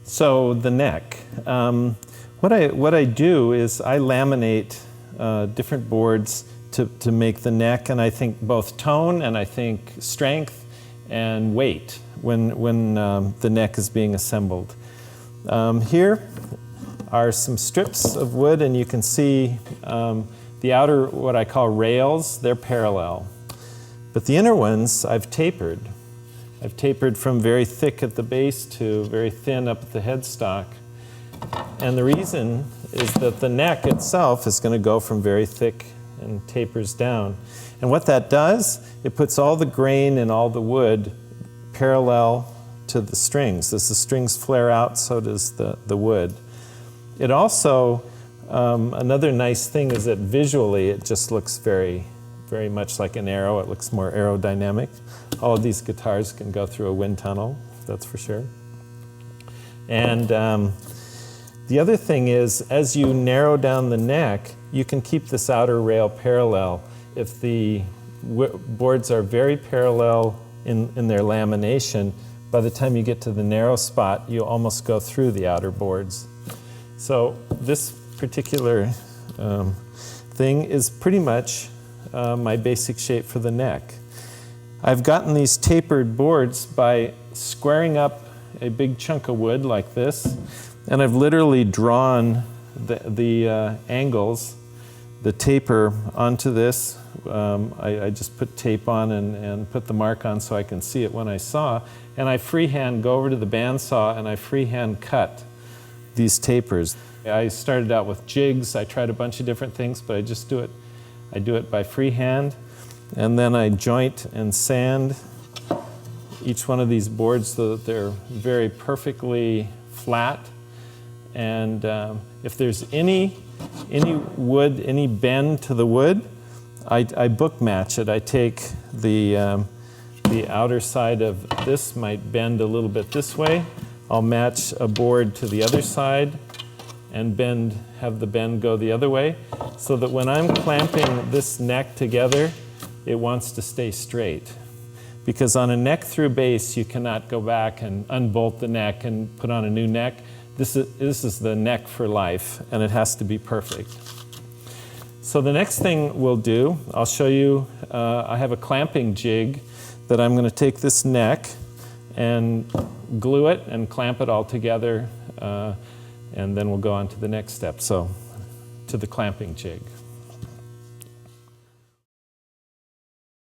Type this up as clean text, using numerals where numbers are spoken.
So the neck. What I do is I laminate different boards to make the neck, and I think both tone and I think strength and weight when the neck is being assembled. Here are some strips of wood, and you can see the outer, what I call rails, they're parallel. But the inner ones I've tapered. I've tapered from very thick at the base to very thin up at the headstock. And the reason is that the neck itself is going to go from very thick and tapers down. And what that does, it puts all the grain and all the wood parallel to the strings. As the strings flare out, so does the wood. It also, another nice thing is that visually it just looks very much like an arrow. It looks more aerodynamic. All of these guitars can go through a wind tunnel, that's for sure. And the other thing is, as you narrow down the neck, you can keep this outer rail parallel. If the boards are very parallel in their lamination, by the time you get to the narrow spot, you almost go through the outer boards. So this particular thing is pretty much my basic shape for the neck. I've gotten these tapered boards by squaring up a big chunk of wood like this, and I've literally drawn the angles, the taper onto this. I just put tape on and put the mark on so I can see it when I saw, and I freehand go over to the bandsaw and I freehand cut these tapers. I started out with jigs. I tried a bunch of different things, but I do it by freehand, and then I joint and sand each one of these boards so that they're very perfectly flat. And if there's any wood, any bend to the wood, I book match it. I take the outer side of this might bend a little bit this way. I'll match a board to the other side and have the bend go the other way, so that when I'm clamping this neck together, it wants to stay straight. Because on a neck through base, you cannot go back and unbolt the neck and put on a new neck. This is the neck for life, and it has to be perfect. So the next thing we'll do, I'll show you, I have a clamping jig that I'm going to take this neck and glue it and clamp it all together, and then we'll go on to the next step, so to the clamping jig.